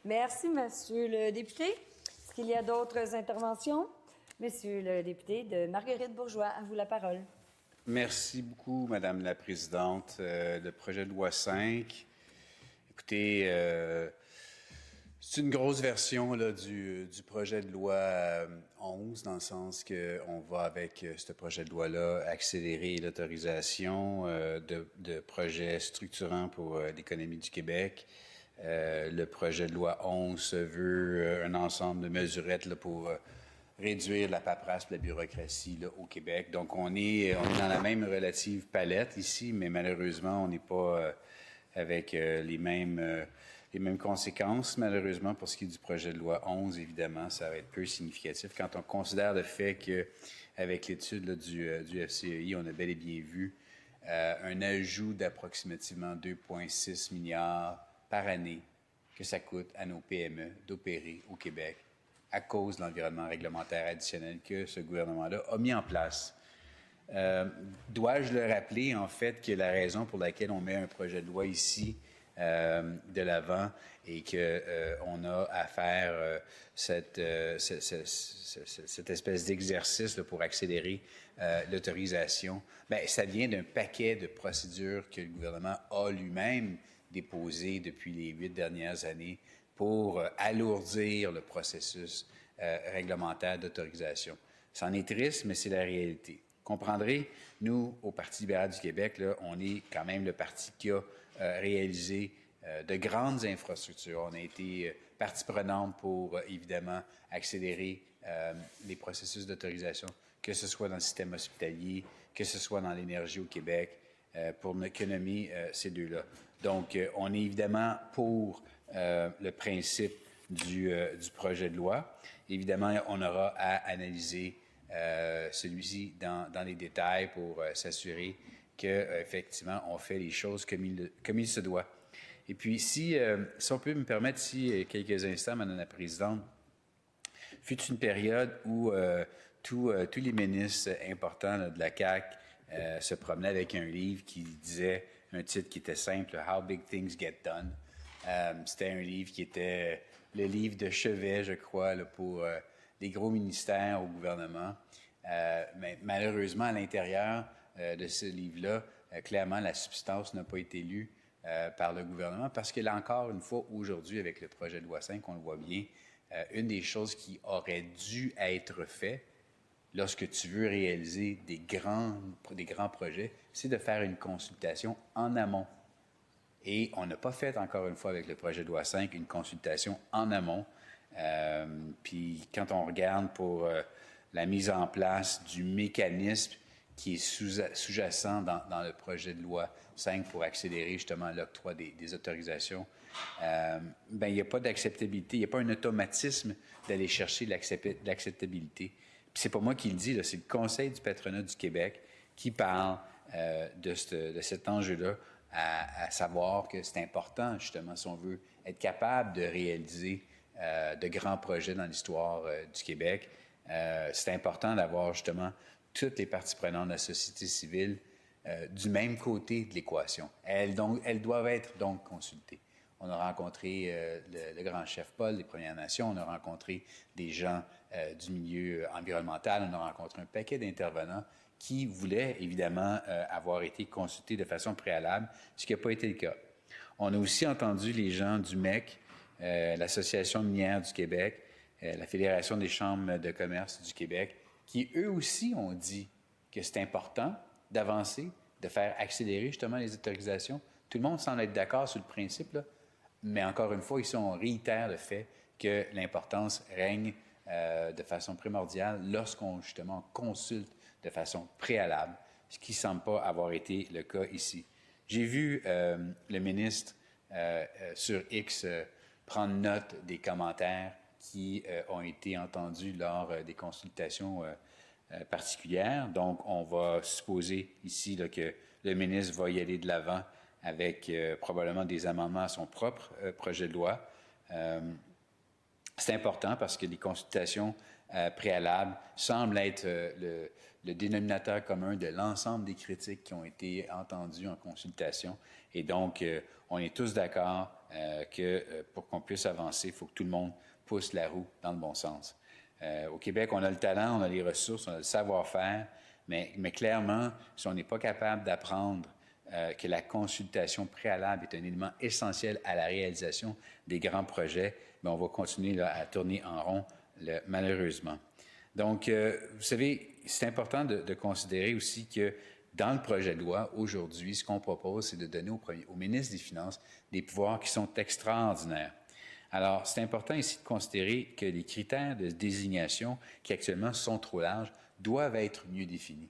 Merci, Monsieur le député. Est-ce qu'il y a d'autres interventions? Monsieur le député de Marguerite Bourgeois, à vous la parole. Merci beaucoup, Madame la Présidente. Le projet de loi 5, écoutez, c'est une grosse version là, du projet de loi 11, dans le sens qu'on va, avec ce projet de loi-là, accélérer l'autorisation de projets structurants pour l'économie du Québec. Le projet de loi 11 se veut un ensemble de mesurettes là, pour réduire la paperasse et la bureaucratie là, au Québec. Donc, on est dans la même relative palette ici, mais malheureusement, on n'est pas avec les mêmes conséquences. Malheureusement, pour ce qui est du projet de loi 11, évidemment, ça va être peu significatif. Quand on considère le fait qu'avec l'étude là, du FCEI, on a bel et bien vu un ajout d'approximativement 2,6 milliards par année que ça coûte à nos PME d'opérer au Québec à cause de l'environnement réglementaire additionnel que ce gouvernement-là a mis en place. Dois-je le rappeler, en fait, que la raison pour laquelle on met un projet de loi ici de l'avant et qu'on a à faire cette espèce d'exercice pour accélérer l'autorisation, bien, ça vient d'un paquet de procédures que le gouvernement a lui-même déposées depuis les 8 dernières années pour alourdir le processus réglementaire d'autorisation. C'en est triste, mais c'est la réalité. Comprendrez, nous, au Parti libéral du Québec, là, on est quand même le parti qui a réalisé de grandes infrastructures. On a été partie prenante pour, évidemment, accélérer les processus d'autorisation, que ce soit dans le système hospitalier, que ce soit dans l'énergie au Québec, pour que nommer ces deux-là. Donc, on est évidemment pour le principe du projet de loi. Évidemment, on aura à analyser celui-ci dans les détails pour s'assurer qu'effectivement, on fait les choses comme il se doit. Et puis, si on peut me permettre, quelques instants, Madame la Présidente, fut une période où tous les ministres importants là, de la CAQ se promenaient avec un livre qui disait, un titre qui était simple, « How Big Things Get Done ». C'était un livre qui était le livre de chevet, je crois, là, pour les gros ministères au gouvernement. Mais malheureusement, à l'intérieur de ce livre-là, clairement, la substance n'a pas été lue par le gouvernement parce que, là encore une fois, aujourd'hui, avec le projet de loi 5, on le voit bien, une des choses qui aurait dû être fait lorsque tu veux réaliser des grands projets, c'est de faire une consultation en amont. Et on n'a pas fait, encore une fois, avec le projet de loi 5, une consultation en amont. Puis quand on regarde pour la mise en place du mécanisme qui est sous-jacent dans le projet de loi 5 pour accélérer justement l'octroi des autorisations, ben il n'y a pas d'acceptabilité, il n'y a pas un automatisme d'aller chercher l'acceptabilité. Puis c'est pas moi qui le dis, là, c'est le Conseil du patronat du Québec qui parle de cet enjeu-là, à savoir que c'est important, justement, si on veut être capable de réaliser de grands projets dans l'histoire du Québec. C'est important d'avoir, justement, toutes les parties prenantes de la société civile du même côté de l'équation. Elles doivent être donc consultées. On a rencontré le grand chef Paul des Premières Nations, on a rencontré des gens du milieu environnemental, on a rencontré un paquet d'intervenants qui voulaient évidemment avoir été consultés de façon préalable, ce qui n'a pas été le cas. On a aussi entendu les gens du MEC, l'Association minière du Québec, la Fédération des chambres de commerce du Québec, qui eux aussi ont dit que c'est important d'avancer, de faire accélérer justement les autorisations. Tout le monde semble être d'accord sur le principe, là, mais encore une fois, ici, on réitère le fait que l'importance règne de façon primordiale lorsqu'on justement consulte de façon préalable, ce qui ne semble pas avoir été le cas ici. J'ai vu le ministre sur X prendre note des commentaires qui ont été entendus lors des consultations particulières. Donc, on va supposer ici là, que le ministre va y aller de l'avant avec probablement des amendements à son propre projet de loi. C'est important parce que les consultations préalables semblent être le dénominateur commun de l'ensemble des critiques qui ont été entendues en consultation. Et donc, on est tous d'accord pour qu'on puisse avancer, il faut que tout le monde pousse la roue dans le bon sens. Au Québec, on a le talent, on a les ressources, on a le savoir-faire, mais clairement, si on n'est pas capable d'apprendre que la consultation préalable est un élément essentiel à la réalisation des grands projets, bien, on va continuer là, à tourner en rond, malheureusement. Donc, vous savez, c'est important de considérer aussi que dans le projet de loi, aujourd'hui, ce qu'on propose, c'est de donner au ministre des Finances des pouvoirs qui sont extraordinaires. Alors, c'est important ici de considérer que les critères de désignation, qui actuellement sont trop larges, doivent être mieux définis.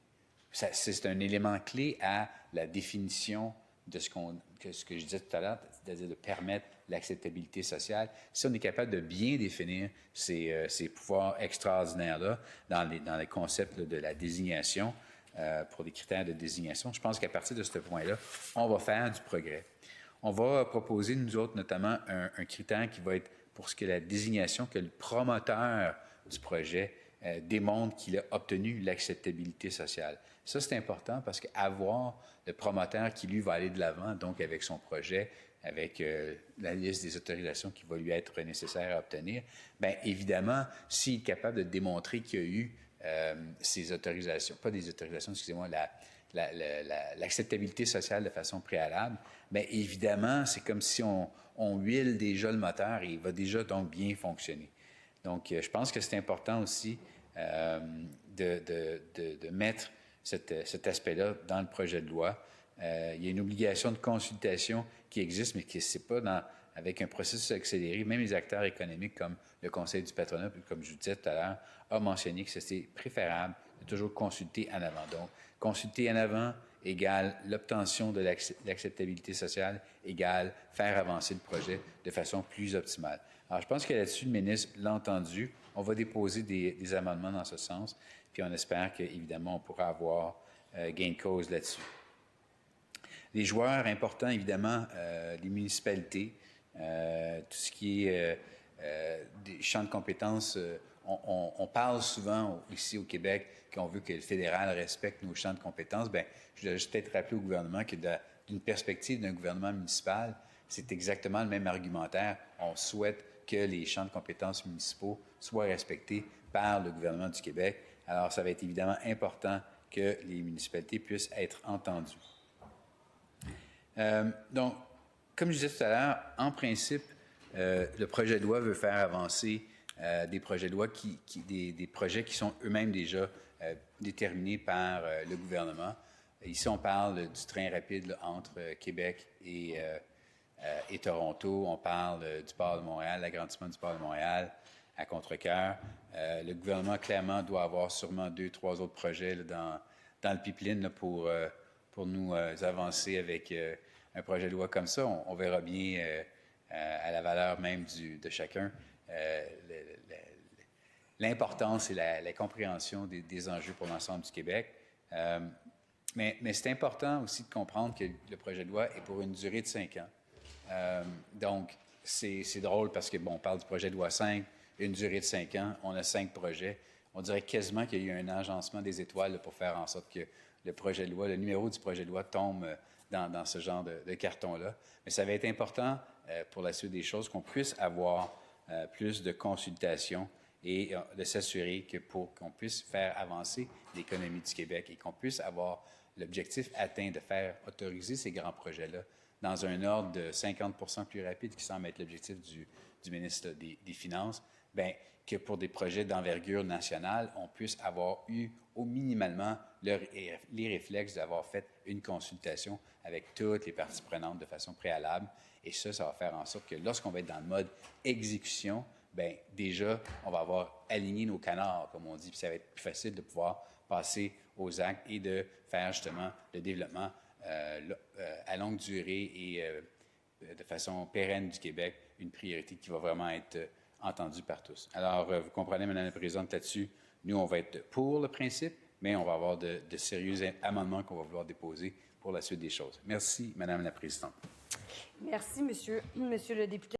C'est un élément clé à la définition de ce que je disais tout à l'heure, c'est-à-dire de permettre l'acceptabilité sociale. Si on est capable de bien définir ces pouvoirs extraordinaires-là dans les concepts là, de la désignation, pour les critères de désignation, je pense qu'à partir de ce point-là, on va faire du progrès. On va proposer, nous autres, notamment, un critère qui va être pour ce qui est la désignation, que le promoteur du projet démontre qu'il a obtenu l'acceptabilité sociale. Ça, c'est important parce qu'avoir le promoteur qui, lui, va aller de l'avant, donc avec son projet, avec la liste des autorisations qui va lui être nécessaire à obtenir, bien évidemment, s'il est capable de démontrer qu'il y a eu ces autorisations, pas des autorisations, excusez-moi, l'acceptabilité sociale de façon préalable, bien évidemment, c'est comme si on huile déjà le moteur et il va déjà donc bien fonctionner. Donc, je pense que c'est important aussi de mettre cet aspect-là dans le projet de loi. Il y a une obligation de consultation qui existe, mais qui c'est pas avec un processus accéléré. Même les acteurs économiques comme le Conseil du patronat, comme je vous disais tout à l'heure, a mentionné que c'était préférable de toujours consulter en avant. Donc, consulter en avant égale l'obtention de l'acceptabilité sociale égale faire avancer le projet de façon plus optimale. Alors, je pense que là-dessus, le ministre l'a entendu. On va déposer des amendements dans ce sens, puis on espère qu'évidemment, on pourra avoir gain de cause là-dessus. Les joueurs importants, évidemment, les municipalités, tout ce qui est des champs de compétences. On parle souvent ici au Québec qu'on veut que le fédéral respecte nos champs de compétences. Bien, je dois juste peut-être rappeler au gouvernement que d'une perspective d'un gouvernement municipal, c'est exactement le même argumentaire. On souhaite que les champs de compétences municipaux soient respectés par le gouvernement du Québec. Alors, ça va être évidemment important que les municipalités puissent être entendues. Donc, comme je disais tout à l'heure, en principe, le projet de loi veut faire avancer des projets de loi des projets qui sont eux-mêmes déjà déterminés par le gouvernement. Ici, on parle du train rapide là, entre Québec et Toronto. On parle du port de Montréal, l'agrandissement du port de Montréal à Contrecœur. Le gouvernement, clairement, doit avoir sûrement 2-3 autres projets là, dans le pipeline là, pour nous avancer avec un projet de loi comme ça. On verra bien à la valeur même de chacun l'importance et la compréhension des enjeux pour l'ensemble du Québec. Mais c'est important aussi de comprendre que le projet de loi est pour une durée de 5 ans. Donc, c'est drôle parce que, bon, on parle du projet de loi 5, une durée de 5 ans, on a 5 projets. On dirait quasiment qu'il y a eu un agencement des étoiles là, pour faire en sorte que le projet de loi, le numéro du projet de loi tombe dans ce genre de carton-là. Mais ça va être important pour la suite des choses qu'on puisse avoir plus de consultations et de s'assurer que pour qu'on puisse faire avancer l'économie du Québec et qu'on puisse avoir l'objectif atteint de faire autoriser ces grands projets-là dans un ordre de 50% plus rapide qui semble être l'objectif du ministre des Finances, bien, que pour des projets d'envergure nationale, on puisse avoir eu au minimalement les réflexes d'avoir fait une consultation avec toutes les parties prenantes de façon préalable. Et ça va faire en sorte que lorsqu'on va être dans le mode exécution, bien, déjà, on va avoir aligné nos canards, comme on dit, puis ça va être plus facile de pouvoir passer aux actes et de faire justement le développement à longue durée et de façon pérenne du Québec, une priorité qui va vraiment être entendue par tous. Alors, vous comprenez, Mme la Présidente, là-dessus, nous, on va être pour le principe, mais on va avoir de sérieux amendements qu'on va vouloir déposer pour la suite des choses. Merci, Mme la Présidente. Merci, monsieur le député.